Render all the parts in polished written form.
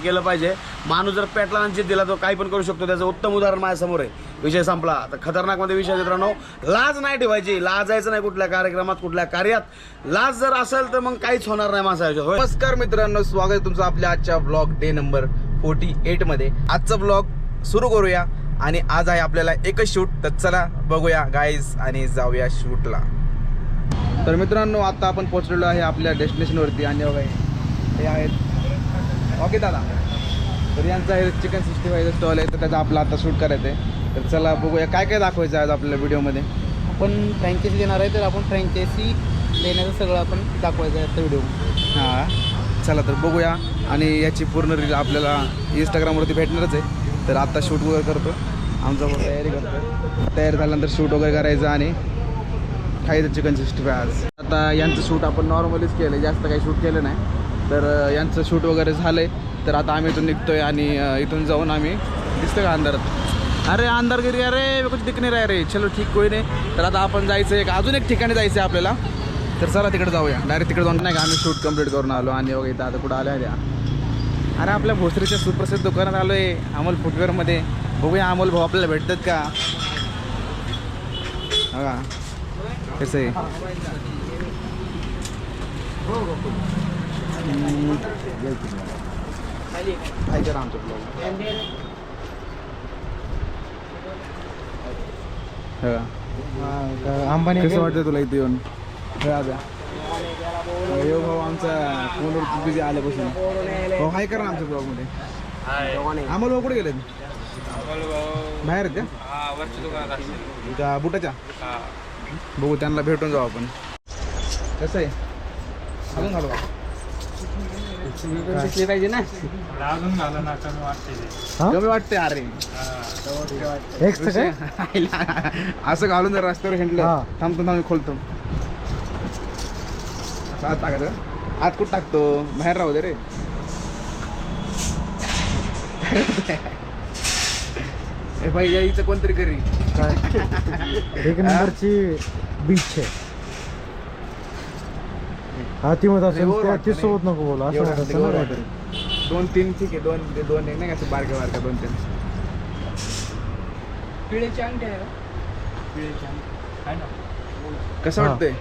केलं पाहिजे. माणूस जर पेटला आणि जिद्द दिला तो काही पण करू शकतो. त्याचं उत्तम उदाहरण माझ्यासमोर आहे. विषय संपला. तर खतरनाक मध्ये विषय मित्रांनो, लाज नाही ठेवायची. लाजायचं नाही कुठल्या कार्यक्रमात, कुठल्या कार्यात. लाज जर असेल तर मग काहीच होणार नाही माणसाच्या. नमस्कार मित्रांनो, स्वागत आहे तुमचं आपल्या आजच्या ब्लॉग डे नंबर 48 मध्ये. आजचा ब्लॉग सुरू करूया आणि आज आहे आपल्याला एकच शूट. तर चला बघूया गाईज आणि जाऊया शूटला. तर मित्रांनो, आता आपण पोहोचलेलो आहे आपल्या डेस्टिनेशनवरती आणि हे आहेत ओके दादा. तर यांचा हे चिकन 65 स्टॉल आहे. तर त्याचा आपला आता शूट करायचं आहे. तर चला बघूया काय काय दाखवायचं आहे आज आपल्या व्हिडिओमध्ये. आपण फ्रँचायसी देणार आहे, तर आपण फ्रँचायसी देण्याचं सगळं आपण दाखवायचं आहे त्या व्हिडिओ. हां चला तर बघूया. आणि याची पूर्ण रील आपल्याला इंस्टाग्रामवरती भेटणारच आहे. तर आता शूट वगैरे करतो, आमचा तयारी करतो. तयार झाल्यानंतर शूट वगैरे करायचं आणि खायचं चिकन 65 आज. आता यांचं शूट आपण नॉर्मलीच केलं आहे, जास्त काही शूट केलं नाही. तर यांचं शूट वगैरे झालं आहे. तर आता आम्ही इथून निघतो आहे आणि इथून जाऊन आम्ही दिसतं का अंधारात. अरे अंधारगिरी, अरे कुछ दिख नाही रे. अरे चलो ठीक कोई नाही. तर आता आपण जायचं आहे अजून एक ठिकाणी जायचं आहे आपल्याला. तर चला तिकडे जाऊया. डायरेक्ट तिकडे जाऊन नाही का आम्ही शूट कंप्लीट करून आलो. आणि बघा इथं आता कुठं आलो आहे. अरे आपल्या भोसरीच्या सुप्रसिद्ध दुकानात आलो आहे, अमोल फुटवेअरमध्ये. बघूया अमोल भाऊ आपल्याला भेटतात का. बघा कसं आहे. काय करा आमचं ब्लॉग. अंबानी कसं वाटतं तुला इथे येऊन. यो भाऊ आमचा फोनवर बिझी आल्यापासून. भाऊ हाय करा आमच्या ब्लॉगमध्ये. अमोल भाऊ कुठे गेले. बाहेर आहेत का बुटाच्या. बघू त्यांना भेटून जाऊ आपण. कसं आहे अजून घालू पाहिजे ना. कमी वाटते. अरे असं घालून जर रस्त्यावर हिंडलं. थांबतो थांब खोलतो. आत टाकायचं. आत कुठं टाकतो, बाहेर राहू दे रे. भाई यायचं कोणतरी घरी. एक नंबरची बीच आहे. हा ती मत असेल सोबत नको बोला. असं 2-3 ठीक आहे. दोन नाही का असं बारक्या 2-3. पिळेची अंगठी आहे. कसं वाटतंय,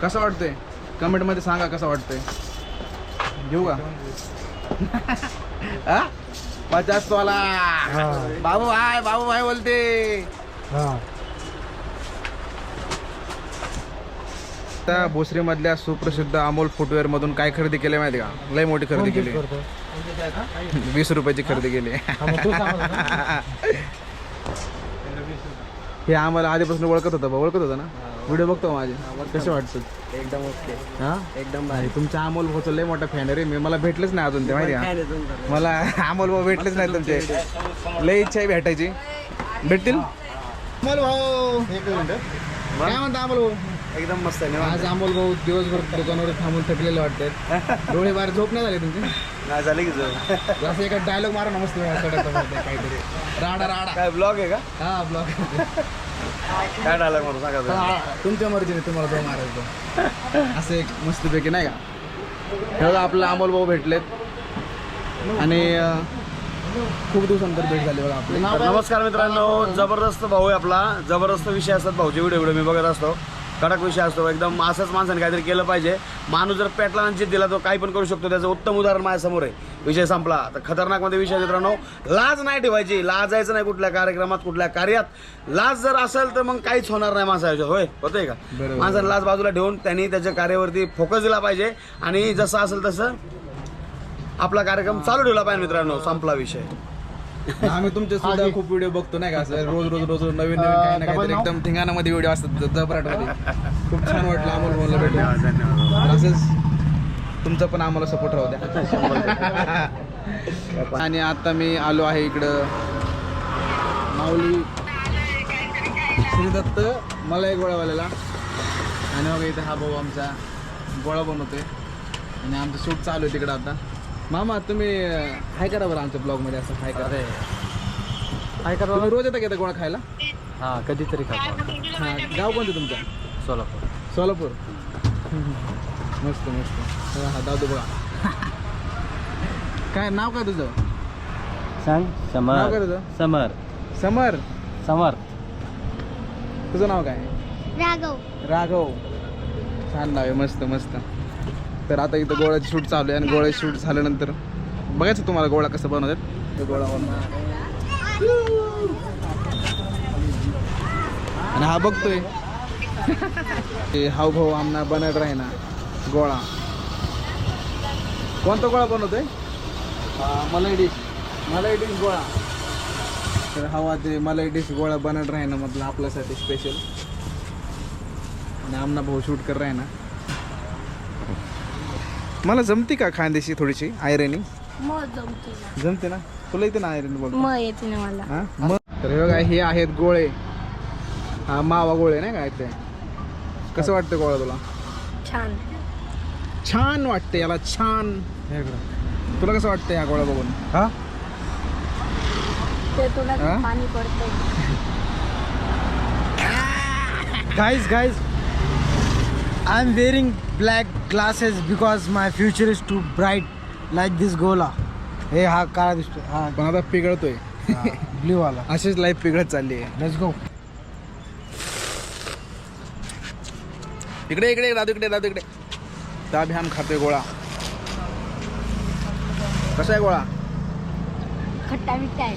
कसं वाटतंय कमेंट मध्ये सांगा कसं वाटतंय. घेऊ का 50 वाला. बाबू भाई बोलते. आता भोसरीमधल्या सुप्रसिद्ध अमोल फुटवेअर मधून काय खरेदी केली माहिती का. लय मोठी खरेदी केली. 20 रुपयाची खरेदी केली. हे आम्हाला आधीपासून ओळखत होतं ना. व्हिडिओ बघतो माझे. कसे वाटतात. एकदम ओके. हा एकदम भाई तुमच्या अमोल भाऊचं लय मोठा फॅन आहे रे. मी मला भेटलेच नाही अजून ते माहिती का. मला अमोल भाऊ भेटलेच नाही तुमचे. लय इच्छा आहे भेटायची. भेटतील अमोल भाऊ. काय म्हणता अमोल भाऊ. एकदम मस्त आहे. आज अमोल भाऊ दिवसभर दुकानावर थांबून थकलेले वाटतात. डोळे बाहेर झोप नाही झाले तुमचे. नाही झाली की असं एका डायलॉग मारा ना मस्त काहीतरी. राडा काय ब्लॉग आहे का. हा ब्लॉग. काय डायलॉग म्हणून सांगा. तुमच्या मर्जीने तुम्हाला तो मारायचं. असं एक मस्तपैकी नाही का. हे आपलं अमोल भाऊ भेटलेत आणि खूप दिवसानंतर भेट झाली बघा आपली. नमस्कार मित्रांनो, जबरदस्त भाऊ आहे आपला. जबरदस्त विषय असतात भाऊचे. व्हिडिओ मी बघत असतो. कडक विषय असतो एकदम. असंच माणसाने काहीतरी केलं पाहिजे. माणूस जर पेटला आणि जिद्द दिला तो काही पण करू शकतो. त्याचं उत्तम उदाहरण माझ्यासमोर आहे. विषय संपला. तर खतरनाक मध्ये विषय मित्रांनो, लाज नाही ठेवायची. लाजायचं नाही कुठल्या कार्यक्रमात, कुठल्या कार्यात. लाज जर असेल तर मग काहीच होणार नाही माणसाच्या. होय होतंय का. माणसाने लाज बाजूला ठेवून त्यांनी त्याच्या कार्यावरती फोकस दिला पाहिजे आणि जसं असेल तसं आपला कार्यक्रम चालू ठेवला पाहिजे मित्रांनो. संपला विषय. आम्ही तुमचे सुद्धा खूप व्हिडिओ बघतो नाही का. असं रोज नवीन काही ना काहीतरी एकदम धिंगाणामध्ये व्हिडिओ असतात जबराटमध्ये. खूप छान वाटलं अमोल भाऊला भेटून. धन्यवाद. असंच तुमचा पण आम्हाला सपोर्ट राहू द्या. आणि आता मी आलो आहे इकडं माऊली श्री दत्त मला एक गोळावाल्याला. आणि बघा इथं हा भाऊ आमचा गोळा बनवतोय आणि आमचं शूट चालू आहे तिकडं आता. मामा तुम्ही हाय करा बरं आमच्या ब्लॉगमध्ये. असं हाय करा. हाय करा. तुम्ही रोज येता का गोळा खायला. हा कधीतरी खातो. हां गाव कोणतं तुमचं. सोलापूर. सोलापूर. मस्त मस्त हा दादू बघा. काय नाव काय तुझं? सांग. नाव काय तुझं? समर. समर. समर. तुझं नाव काय? राघव. राघव. छान नाव आहे. मस्त मस्त. तर आता इथं गोळ्याची शूट चालू आहे आणि गोळ्याची शूट झाल्यानंतर बघायचं तुम्हाला गोळा कसं बनवतात. तो गोळा बनवतात आणि हा बघतोय हावभाऊ आमना बनत राही ना गोळा. कोणता गोळा बनवतोय? मलाई डिश गोळा. तर हवा ते मलाई डिश गोळा बनत राही ना म्हटलं आपल्यासाठी स्पेशल. आणि आमना भाऊ शूट कर राही ना. मला जमती का खांद्याशी थोडीशी आयरनी? जमते ना तुला इथे ना आयरन बोल येते ना मला. हा मग तर हे बघा हे आहेत गोळे. हा मावा गोळे नाही काय ते. कसं वाटतं गोळा तुला? छान. छान वाटते याला छान. तुला कसं वाटतं या गोळा बघून? हा ते तुला हा? पाणी पडतंय. Guys, I'm wearing black glasses because my future is too bright like this gola. हे हा काळा दिसतोय. हा पण आता पिघळतोय. ब्ल्यू वाला. अशीच लाईफ पिघळत चालली आहे. Let's go. इकडे इकडे राहतो इकडे राहतो इकडे. दाभ्याम खातोय गोळा. कसा आहे गोळा? खट्टा मिठ्ठा आहे.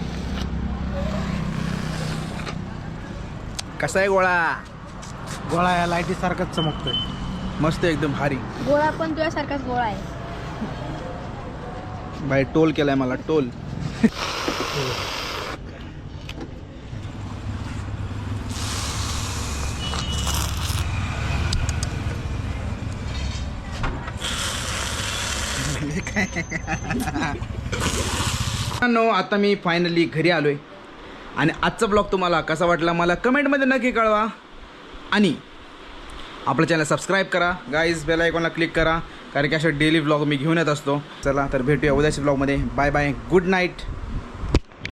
कसा आहे गोळा? गोळा या लाईटी सारखाच चमकतोय. मस्त एकदम भारी. गोळा पण तुझ्यासारखाच गोळा आहे. भाई टोल केलाय मला टोल. आता मी फायनली घरी आलोय आणि आजचा ब्लॉग तुम्हाला कसा वाटला मला कमेंटमध्ये नक्की कळवा. आणि आपलं चॅनल सबस्क्राईब करा गाईज. बेल आयकॉनला क्लिक करा कारण की अशा डेली ब्लॉग मी घेऊन येत असतो. चला तर भेटूया उद्याच्या ब्लॉगमध्ये. Bye bye. Good night.